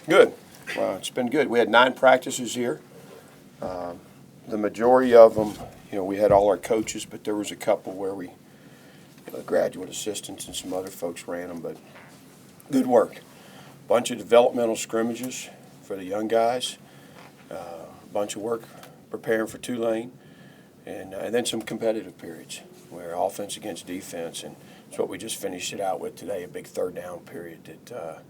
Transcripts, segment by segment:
Good. Well, it's been good. We had 9 practices here. The majority of them, we had all our coaches, but there was a couple where we, graduate assistants and some other folks ran them, but good work. Bunch of developmental scrimmages for the young guys, a bunch of work preparing for Tulane, and then some competitive periods where offense against defense, and it's what we just finished it out with today, a big third down period that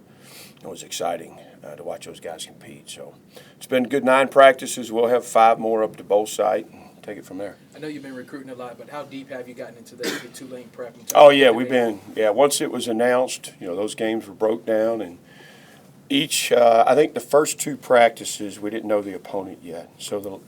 it was exciting to watch those guys compete. So it's been good 9 practices. We'll have 5 more up to bowl site and take it from there. I know you've been recruiting a lot, but how deep have you gotten into the Tulane prep? Oh, yeah, once it was announced, those games were broke down, and each, I think the first 2 practices, we didn't know the opponent yet. So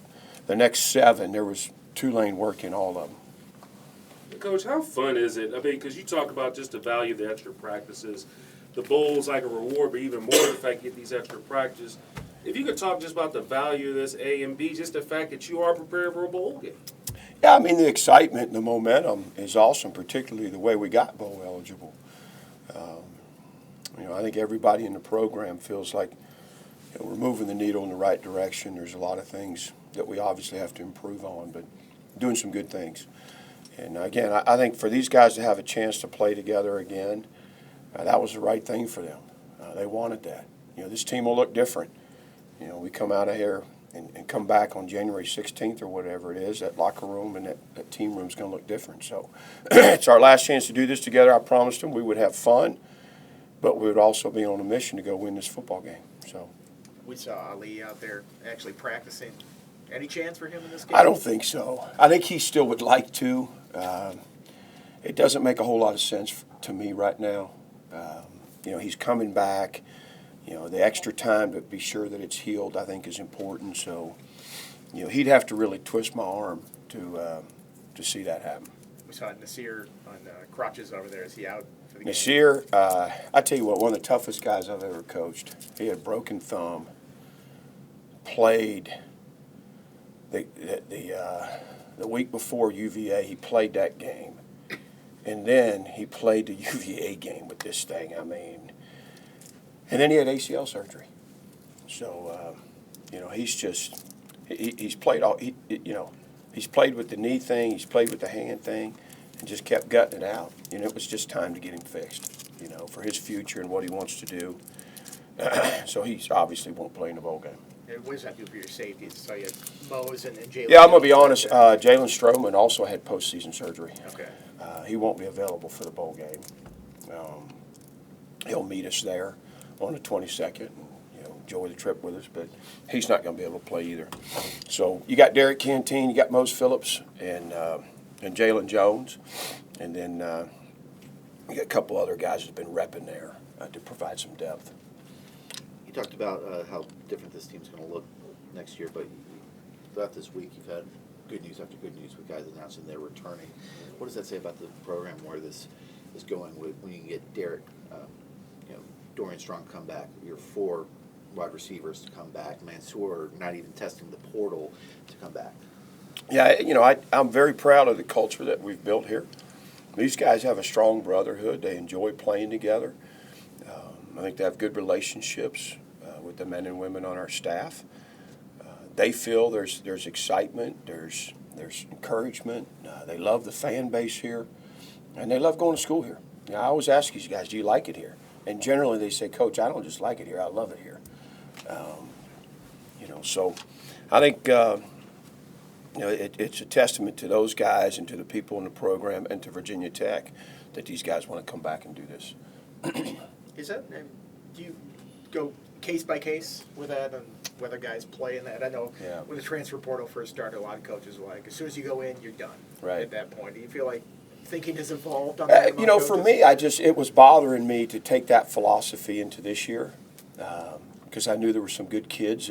the next 7, there was Tulane work in all of them. Coach, how fun is it? I mean, because you talk about just the value of the extra practices. The bowl's like a reward, but even more the fact you get these extra practices. If you could talk just about the value of this, A, and B, just the fact that you are prepared for a bowl game. Yeah, I mean, the excitement and the momentum is awesome, particularly the way we got bowl eligible. I think everybody in the program feels like we're moving the needle in the right direction. There's a lot of things that we obviously have to improve on, but doing some good things. And again, I think for these guys to have a chance to play together again, that was the right thing for them. They wanted that. This team will look different. We come out of here and come back on January 16th or whatever it is, that locker room and that team room is going to look different. So it's our last chance to do this together. I promised them we would have fun, but we would also be on a mission to go win this football game. So we saw Ali out there actually practicing. Any chance for him in this game? I don't think so. I think he still would like to. It doesn't make a whole lot of sense to me right now. He's coming back. The extra time to be sure that it's healed, I think, is important. So, he'd have to really twist my arm to see that happen. We saw Nasir on crutches over there. Is he out for the game? Nasir, I tell you what, one of the toughest guys I've ever coached. He had a broken thumb, played the week before UVA, he played that game. And then he played the UVA game with this thing. I mean, and then he had ACL surgery. So, he's played all. He's played with the knee thing. He's played with the hand thing, and just kept gutting it out. It was just time to get him fixed. For his future and what he wants to do. So he obviously won't play in the bowl game. What does that do for your safety? So you had Mose and Jalen. Yeah, I'm gonna be honest. Jalen Stroman also had postseason surgery. Okay. He won't be available for the bowl game. He'll meet us there on the 22nd and enjoy the trip with us, but he's not going to be able to play either. So you got Derek Canteen, you got Mose Phillips, and Jalen Jones, and then you got a couple other guys that have been repping there to provide some depth. You talked about how different this team's going to look next year, but throughout this week you've had good news after good news with guys announcing they're returning. What does that say about the program where this is going when you can get Derek, Dorian Strong come back, your 4 wide receivers to come back, Mansour not even testing the portal to come back? Yeah, I'm very proud of the culture that we've built here. These guys have a strong brotherhood. They enjoy playing together. I think they have good relationships with the men and women on our staff. They feel there's excitement, there's encouragement. They love the fan base here, and they love going to school here. I always ask these guys, do you like it here? And generally they say, Coach, I don't just like it here, I love it here. So I think it's a testament to those guys and to the people in the program and to Virginia Tech that these guys want to come back and do this. Is that? Do you go case by case with that and whether guys play in that? I know when the transfer portal first started, a lot of coaches were like, as soon as you go in, you're done. Right. At that point, do you feel like thinking has evolved on that? For me, it was bothering me to take that philosophy into this year because I knew there were some good kids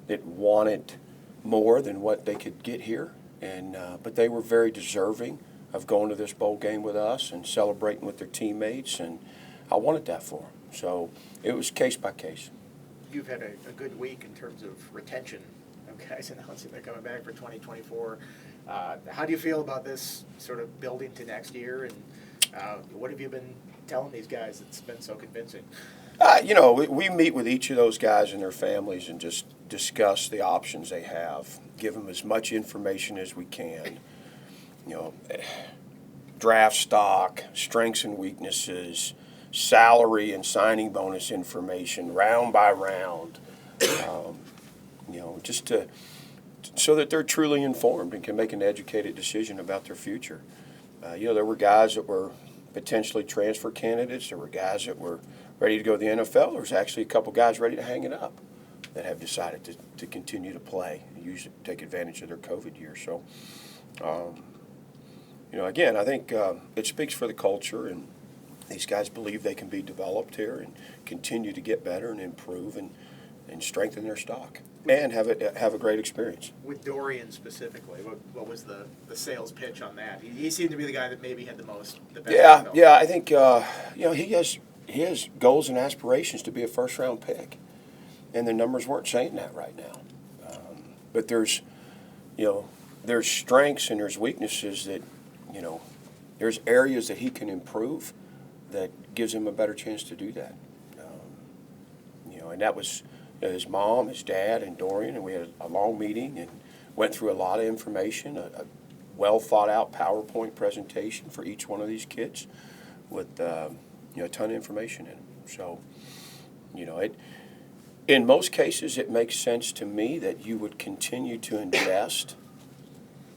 that wanted more than what they could get here, and but they were very deserving of going to this bowl game with us and celebrating with their teammates, and I wanted that for them. So it was case by case. You've had a good week in terms of retention of guys announcing they're coming back for 2024. How do you feel about this sort of building to next year, and what have you been telling these guys that's been so convincing? We meet with each of those guys and their families and just discuss the options they have, give them as much information as we can. Draft stock, strengths and weaknesses, salary and signing bonus information, round by round. Just so that they're truly informed and can make an educated decision about their future. There were guys that were potentially transfer candidates. There were guys that were ready to go to the NFL. There's actually a couple guys ready to hang it up that have decided to continue to play and use it, take advantage of their COVID year. So, again, I think it speaks for the culture, and these guys believe they can be developed here and continue to get better and improve and strengthen their stock and have a great experience. With Dorian specifically, what was the sales pitch on that? He seemed to be the guy that maybe had the best. Yeah. I think he has goals and aspirations to be a first-round pick, and the numbers weren't saying that right now. But there's strengths and there's weaknesses that there's areas that he can improve that gives him a better chance to do that. And that was his mom, his dad, and Dorian, and we had a long meeting and went through a lot of information, a well-thought-out PowerPoint presentation for each one of these kids with a ton of information in it. So, in most cases, it makes sense to me that you would continue to invest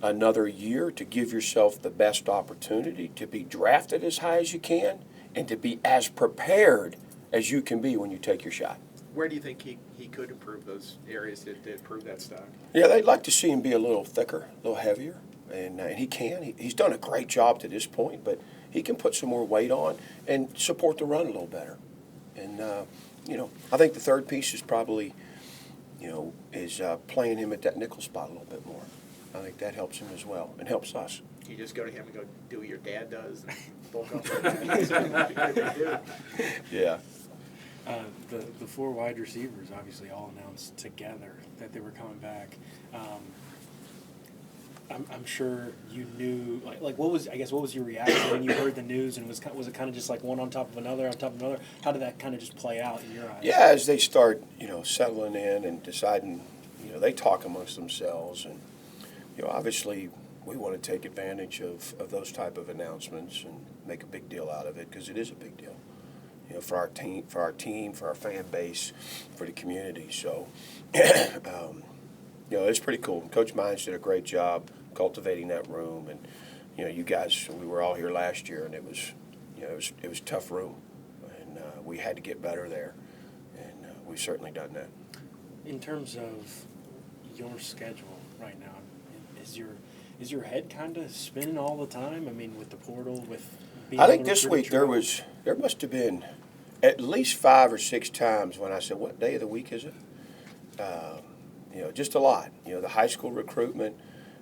another year to give yourself the best opportunity to be drafted as high as you can and to be as prepared as you can be when you take your shot. Where do you think he could improve those areas to improve that stock? Yeah, they'd like to see him be a little thicker, a little heavier, and he can. He's done a great job to this point, but he can put some more weight on and support the run a little better. And, I think the third piece is probably, is playing him at that nickel spot a little bit more. I think that helps him as well and helps us. You just go to him and go do what your dad does and bulk up. Yeah. The four wide receivers obviously all announced together that they were coming back. I'm sure you knew, like what was your reaction when you heard the news, and was it kind of just like one on top of another? How did that kind of just play out in your eyes? Yeah, as they start, settling in and deciding, they talk amongst themselves, and obviously we want to take advantage of those type of announcements and make a big deal out of it, because it is a big deal. For our team, for our fan base, for the community. So, it's pretty cool. Coach Mines did a great job cultivating that room, and you guys, we were all here last year, and it was a tough room, and we had to get better there, and we've certainly done that. In terms of your schedule right now, is your head kind of spinning all the time? I mean, with the portal, with being I think this week there must have been at least 5 or 6 times when I said, "What day of the week is it?" Just a lot. The high school recruitment,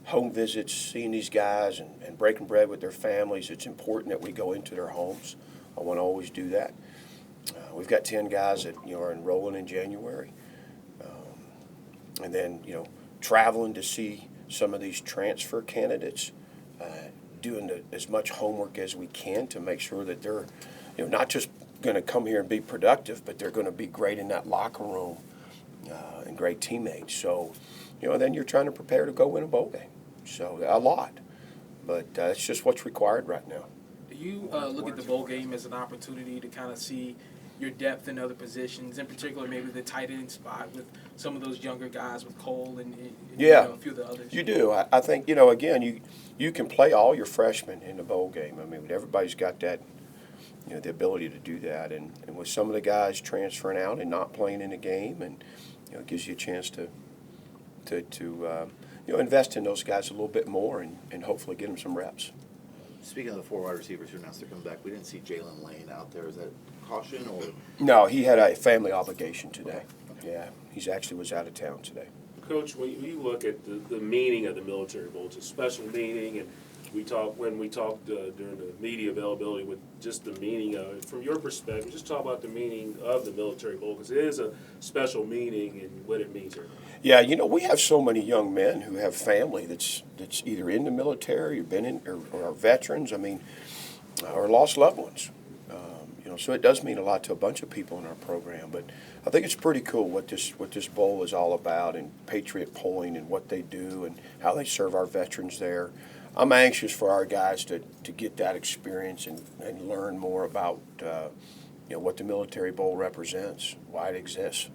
home visits, seeing these guys and breaking bread with their families. It's important that we go into their homes. I want to always do that. We've got 10 guys that are enrolling in January, and then traveling to see some of these transfer candidates. Doing as much homework as we can to make sure that they're, not just going to come here and be productive, but they're going to be great in that locker room and great teammates. So, then you're trying to prepare to go win a bowl game. So a lot, but it's just what's required right now. Do you look at the bowl game as an opportunity to kind of see your depth in other positions, in particular maybe the tight end spot with some of those younger guys with Cole and a few of the others? You do. I think, again, you can play all your freshmen in the bowl game. I mean, everybody's got that, the ability to do that. And with some of the guys transferring out and not playing in the game, and it gives you a chance to invest in those guys a little bit more and hopefully get them some reps. Speaking of the four wide receivers who announced they're coming back, we didn't see Jalen Lane out there. Is that caution or? No, he had a family obligation today. Okay. Yeah, he actually was out of town today. Coach, when you look at the meaning of the military bowl, it's a special meaning, and when we talked during the media availability with just the meaning of it. From your perspective, just talk about the meaning of the military bowl, because it is a special meaning and what it means here. Yeah, we have so many young men who have family that's either in the military or been in or are veterans. I mean, or lost loved ones. So it does mean a lot to a bunch of people in our program. But I think it's pretty cool what this bowl is all about, and Patriot Point and what they do and how they serve our veterans there. I'm anxious for our guys to get that experience and learn more about what the Military Bowl represents, why it exists.